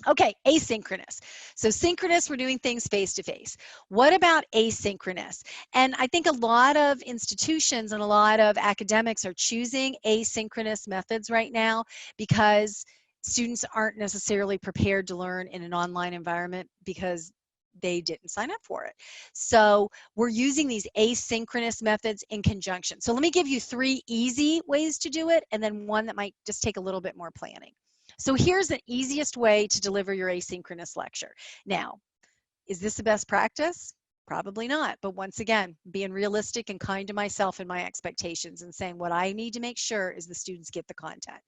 Okay, asynchronous. So synchronous, we're doing things face to face. What about asynchronous? And I think a lot of institutions and a lot of academics are choosing asynchronous methods right now because students aren't necessarily prepared to learn in an online environment because they didn't sign up for it. So we're using these asynchronous methods in conjunction. So let me give you 3 easy ways to do it and then one that might just take a little bit more planning. So here's the easiest way to deliver your asynchronous lecture. Now, is this the best practice? Probably not. But once again, being realistic and kind to myself and my expectations and saying what I need to make sure is the students get the content.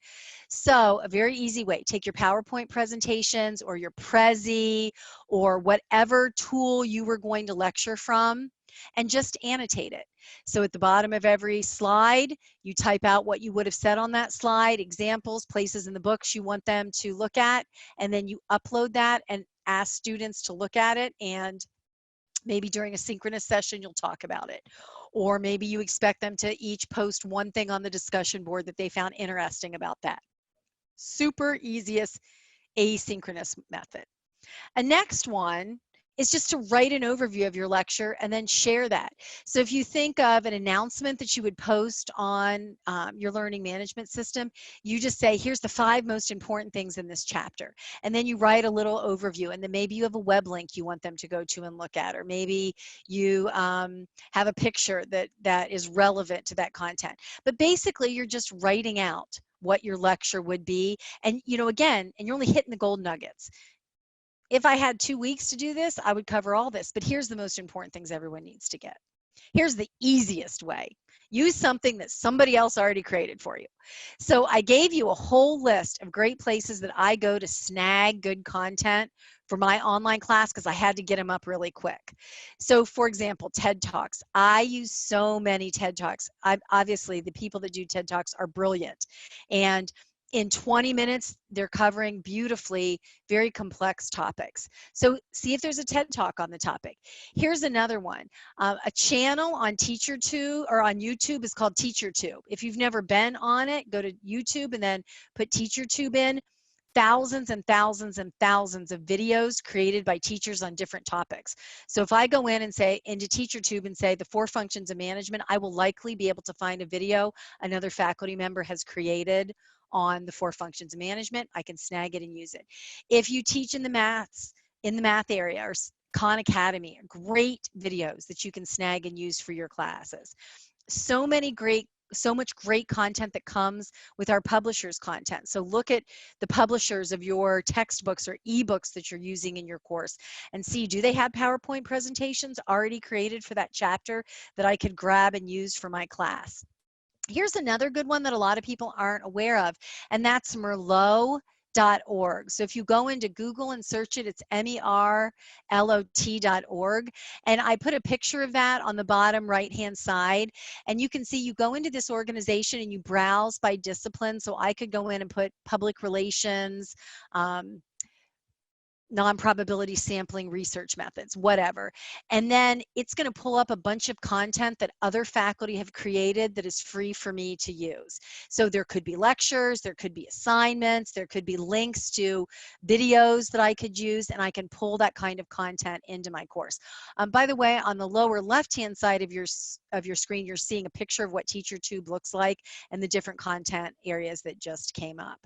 So a very easy way, take your PowerPoint presentations or your Prezi or whatever tool you were going to lecture from and just annotate it. So at the bottom of every slide, you type out what you would have said on that slide, examples, places in the books you want them to look at, and then you upload that and ask students to look at it, and maybe during a synchronous session, you'll talk about it. Or maybe you expect them to each post one thing on the discussion board that they found interesting about that. Super easiest asynchronous method. A next one is just to write an overview of your lecture and then share that. So if you think of an announcement that you would post on your learning management system, you just say, here's the 5 most important things in this chapter. And then you write a little overview, and then maybe you have a web link you want them to go to and look at, or maybe you have a picture that is relevant to that content. But basically, you're just writing out what your lecture would be. And, you know, again, and you're only hitting the gold nuggets. If I had 2 weeks to do this, I would cover all this, but here's the most important things everyone needs to get. Here's the easiest way. Use something that somebody else already created for you. So I gave you a whole list of great places that I go to snag good content for my online class because I had to get them up really quick. So for example, TED Talks. I use so many TED Talks. Obviously, the people that do TED Talks are brilliant. And in 20 minutes, they're covering beautifully very complex topics. So see if there's a TED Talk on the topic. Here's another one. A channel on TeacherTube or on YouTube is called TeacherTube. If you've never been on it, go to YouTube and then put TeacherTube in. Thousands and thousands and thousands of videos created by teachers on different topics. So if I go in and say into TeacherTube and say the 4 functions of management, I will likely be able to find a video another faculty member has created on the 4 functions of management. I can snag it and use it. If you teach in the math area or Khan Academy, great videos that you can snag and use for your classes. So much great content that comes with our publishers' content. So look at the publishers of your textbooks or ebooks that you're using in your course and see, do they have PowerPoint presentations already created for that chapter that I could grab and use for my class? Here's another good one that a lot of people aren't aware of, and that's Merlot.org. So if you go into Google and search it, it's MERLOT.org. And I put a picture of that on the bottom right-hand side. And you can see you go into this organization and you browse by discipline. So I could go in and put public relations, non-probability sampling research methods, whatever. And then it's going to pull up a bunch of content that other faculty have created that is free for me to use. So there could be lectures, there could be assignments, there could be links to videos that I could use, and I can pull that kind of content into my course. By the way, on the lower left-hand side of your screen, you're seeing a picture of what TeacherTube looks like and the different content areas that just came up.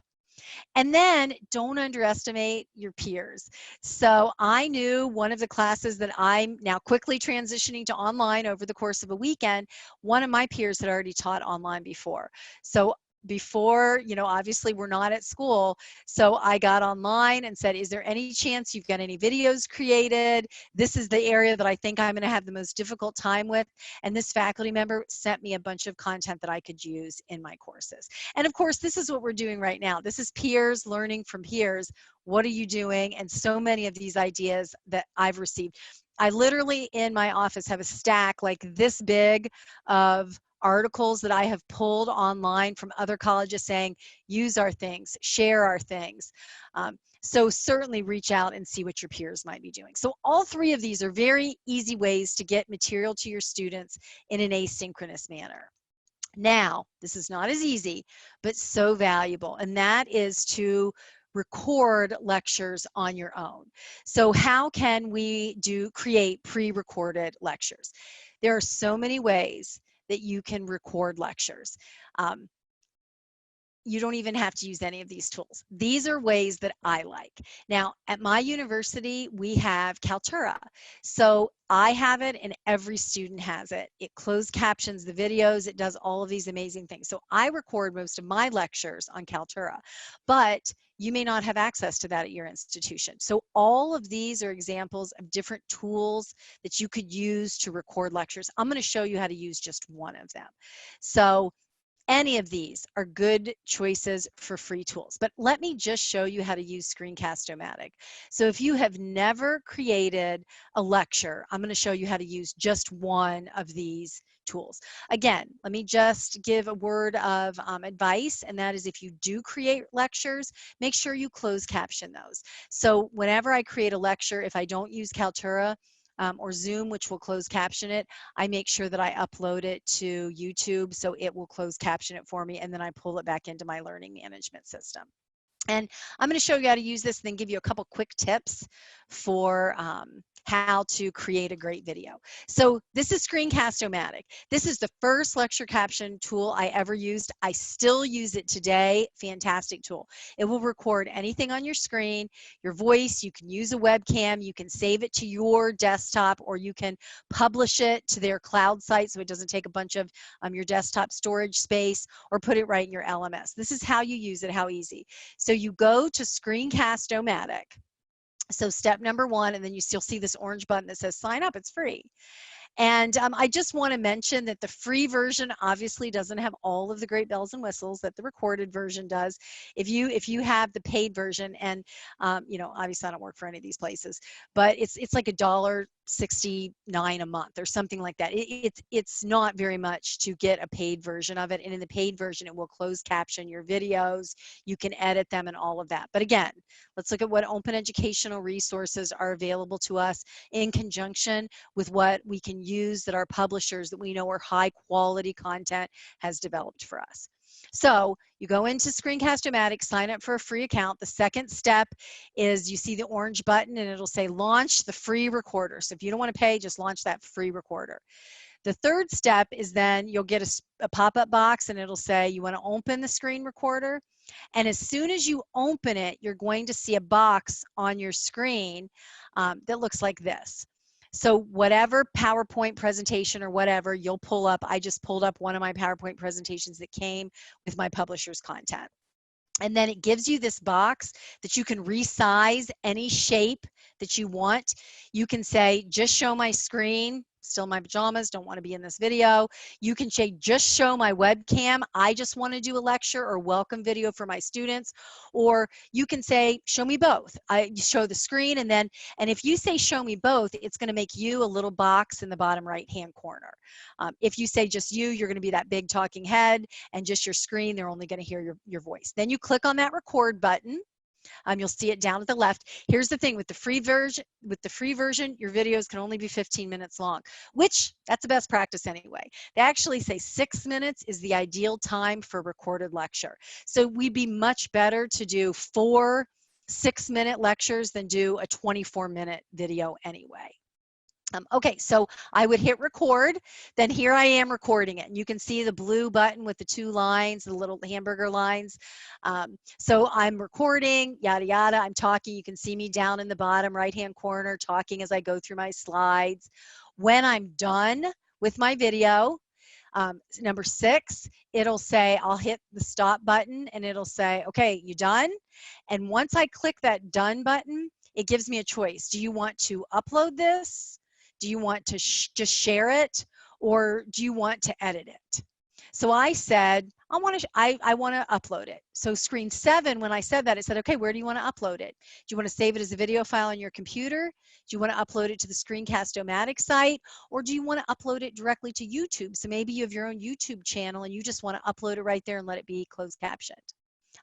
And then don't underestimate your peers. So I knew one of the classes that I'm now quickly transitioning to online over the course of a weekend, one of my peers had already taught online before. So before, you know, obviously we're not at school. So I got online and said, is there any chance you've got any videos created? This is the area that I think I'm going to have the most difficult time with. And this faculty member sent me a bunch of content that I could use in my courses. And of course, this is what we're doing right now. This is peers learning from peers. What are you doing? And so many of these ideas that I've received. I literally in my office have a stack like this big of articles that I have pulled online from other colleges saying, use our things, share our things. So certainly reach out and see what your peers might be doing. So all 3 of these are very easy ways to get material to your students in an asynchronous manner. Now, this is not as easy, but so valuable, and that is to record lectures on your own. So how can we create pre-recorded lectures? There are so many ways that you can record lectures. Um, you don't even have to use any of these tools. These are ways that I like. Now, at my university, we have Kaltura. So I have it and every student has it. It closed captions the videos. It does all of these amazing things. So I record most of my lectures on Kaltura, but you may not have access to that at your institution. So all of these are examples of different tools that you could use to record lectures. I'm going to show you how to use just one of them. So any of these are good choices for free tools, but let me just show you how to use Screencast-O-Matic. So if you have never created a lecture, I'm going to show you how to use just one of these tools. Again, let me just give a word of advice, and that is if you do create lectures, make sure you close caption those. So whenever I create a lecture, if I don't use Kaltura, or Zoom, which will close caption it, I make sure that I upload it to YouTube so it will close caption it for me, and then I pull it back into my learning management system. And I'm going to show you how to use this and then give you a couple quick tips for how to create a great video. So this is Screencast-O-Matic. This is the first lecture caption tool I ever used. I still use it today. Fantastic tool. It will record anything on your screen, your voice. You can use a webcam. You can save it to your desktop, or you can publish it to their cloud site so it doesn't take a bunch of your desktop storage space, or put it right in your LMS. This is how you use it, how easy. So you go to Screencast-O-Matic. So step number one, and then you'll see this orange button that says sign up. It's free. And I just want to mention that the free version obviously doesn't have all of the great bells and whistles that the recorded version does. If you have the paid version, and you know, obviously I don't work for any of these places, but it's like $1.69 a month or something like that. It's not very much to get a paid version of it. And in the paid version, it will close caption your videos. You can edit them and all of that. But again, let's look at what open educational resources are available to us in conjunction with what we can use that our publishers that we know are high quality content has developed for us. So you go into Screencast-O-Matic, sign up for a free account. The second step is you see the orange button and it'll say launch the free recorder. So if you don't want to pay, just launch that free recorder. The third step is then you'll get a pop-up box and it'll say you want to open the screen recorder. And as soon as you open it, you're going to see a box on your screen that looks like this. So whatever PowerPoint presentation or whatever you'll pull up, I just pulled up one of my PowerPoint presentations that came with my publisher's content. And then it gives you this box that you can resize any shape that you want. You can say, just show my screen, still in my pajamas, don't want to be in this video. You can say, just show my webcam, I just want to do a lecture or welcome video for my students. Or you can say, show me both. I show the screen, and if you say show me both, it's going to make you a little box in the bottom right-hand corner. If you say just you, you're going to be that big talking head, and just your screen, they're only going to hear your voice. Then you click on that record button. You'll see it down at the left. Here's the thing with the free version. Your videos can only be 15 minutes long, which that's the best practice anyway. They actually say 6 minutes is the ideal time for a recorded lecture. So we'd be much better to do 4 6-minute lectures than do a 24-minute video anyway. Okay, so I would hit record, then here I am recording it. And you can see the blue button with the 2 lines, the little hamburger lines. So I'm recording, yada, yada, I'm talking. You can see me down in the bottom right-hand corner talking as I go through my slides. When I'm done with my video, number 6, it'll say, I'll hit the stop button and it'll say, okay, you done? And once I click that done button, it gives me a choice. Do you want to upload this? Do you want to just share it, or do you want to edit it? So I said, I want to upload it. So screen 7, when I said that, it said, okay, where do you want to upload it? Do you want to save it as a video file on your computer? Do you want to upload it to the Screencast-O-Matic site? Or do you want to upload it directly to YouTube? So maybe you have your own YouTube channel and you just want to upload it right there and let it be closed captioned.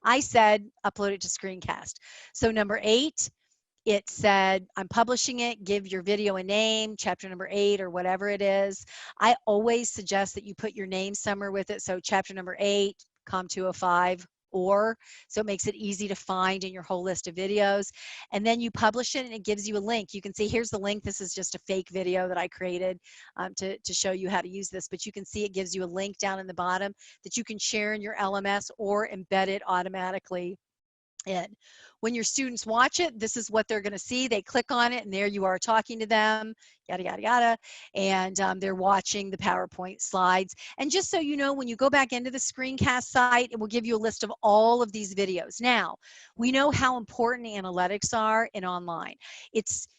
I said, upload it to Screencast. So number 8, it said, I'm publishing it, give your video a name, chapter number 8 or whatever it is. I always suggest that you put your name somewhere with it. So chapter number 8, COM 205, or, so it makes it easy to find in your whole list of videos. And then you publish it and it gives you a link. You can see here's the link. This is just a fake video that I created to show you how to use this, but you can see it gives you a link down in the bottom that you can share in your LMS or embed it automatically in. When your students watch it, this is what they're going to see. They click on it and there you are talking to them, yada, yada, yada. And they're watching the PowerPoint slides. And just so you know, when you go back into the screencast site, it will give you a list of all of these videos. Now, we know how important analytics are in online. It's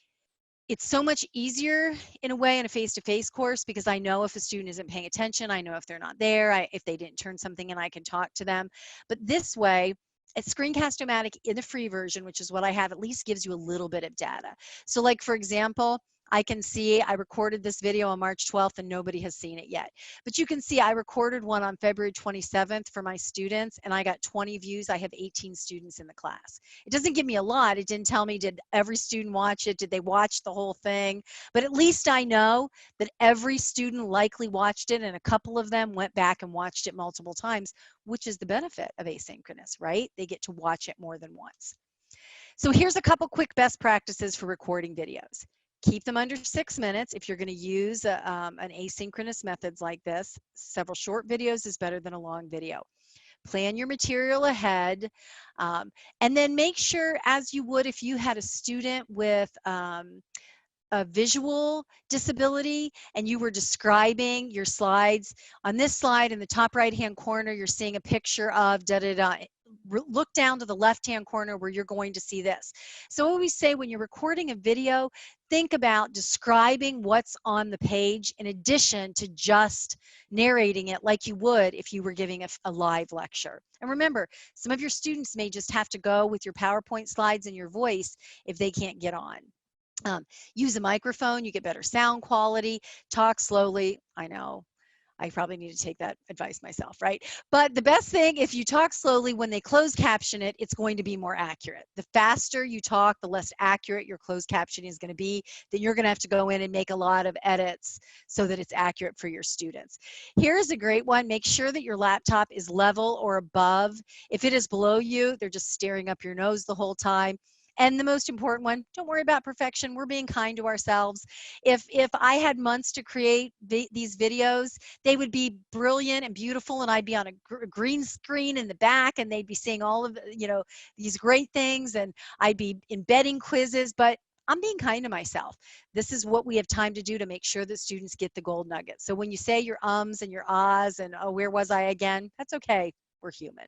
so much easier in a way in a face-to-face course because I know if a student isn't paying attention, I know if they're not there, if they didn't turn something in, I can talk to them. But this way, at Screencast-O-Matic in the free version, which is what I have, at least gives you a little bit of data. So like, for example, I can see I recorded this video on March 12th and nobody has seen it yet. But you can see I recorded one on February 27th for my students and I got 20 views. I have 18 students in the class. It doesn't give me a lot. It didn't tell me, did every student watch it? Did they watch the whole thing? But at least I know that every student likely watched it and a couple of them went back and watched it multiple times, which is the benefit of asynchronous, right? They get to watch it more than once. So here's a couple quick best practices for recording videos. Keep them under 6 minutes if you're going to use an asynchronous methods like this. Several short videos is better than a long video. Plan your material ahead, and then make sure, as you would if you had a student with a visual disability and you were describing your slides. On this slide in the top right hand corner, you're seeing a picture of da-da-da. Look down to the left hand corner where you're going to see this. So I always say when you're recording a video, think about describing what's on the page in addition to just narrating it like you would if you were giving a live lecture. And remember, some of your students may just have to go with your PowerPoint slides and your voice if they can't get on. Use a microphone, you get better sound quality. Talk slowly. I know, I probably need to take that advice myself, right? But the best thing, if you talk slowly, when they close caption it, it's going to be more accurate. The faster you talk, the less accurate your closed captioning is going to be. Then you're going to have to go in and make a lot of edits so that it's accurate for your students. Here's a great one. Make sure that your laptop is level or above. If it is below you, they're just staring up your nose the whole time. And the most important one, don't worry about perfection. We're being kind to ourselves. If I had months to create these videos, they would be brilliant and beautiful, and I'd be on a green screen in the back, and they'd be seeing all of, you know, these great things, and I'd be embedding quizzes, but I'm being kind to myself. This is what we have time to do to make sure that students get the gold nuggets. So when you say your ums and your ahs and, oh, where was I again? That's okay. We're human.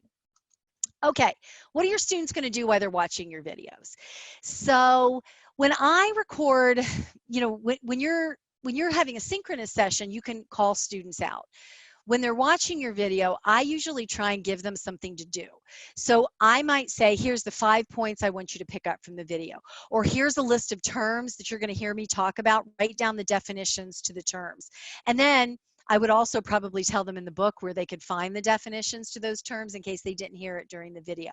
Okay, what are your students going to do while they're watching your videos? So when I record, you know, when you're having a synchronous session, you can call students out. When they're watching your video, I usually try and give them something to do. So I might say, here's the 5 points I want you to pick up from the video, or here's a list of terms that you're going to hear me talk about. Write down the definitions to the terms. And then I would also probably tell them in the book where they could find the definitions to those terms in case they didn't hear it during the video.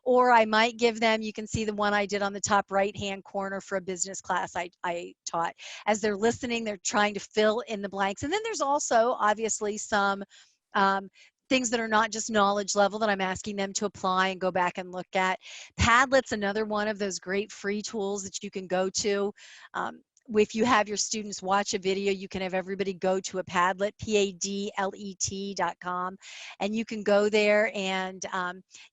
Or I might give them, you can see the one I did on the top right-hand corner for a business class I taught. As they're listening, they're trying to fill in the blanks. And then there's also obviously some things that are not just knowledge level that I'm asking them to apply and go back and look at. Padlet's another one of those great free tools that you can go to. If you have your students watch a video, you can have everybody go to a Padlet, padlet.com, and you can go there and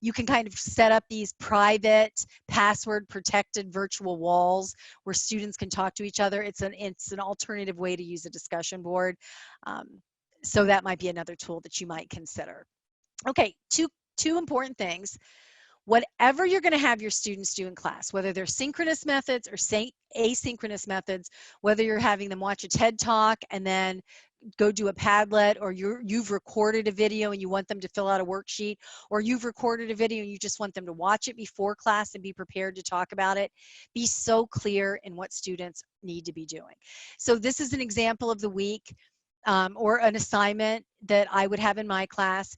you can kind of set up these private, password protected virtual walls where students can talk to each other. It's an alternative way to use a discussion board. So that might be another tool that you might consider. Okay, two important things. Whatever you're going to have your students do in class, whether they're synchronous methods or asynchronous methods, whether you're having them watch a TED Talk and then go do a Padlet, or you've recorded a video and you want them to fill out a worksheet, or you've recorded a video and you just want them to watch it before class and be prepared to talk about it, be so clear in what students need to be doing. So this is an example of the week or an assignment that I would have in my class.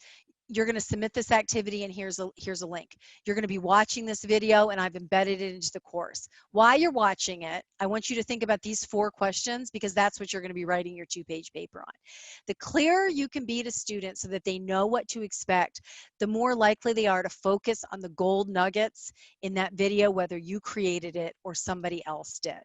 you're going to submit this activity and here's a link. You're going to be watching this video and I've embedded it into the course. While you're watching it, I want you to think about these 4 questions because that's what you're going to be writing your 2-page paper on. The clearer you can be to students so that they know what to expect, the more likely they are to focus on the gold nuggets in that video, whether you created it or somebody else did.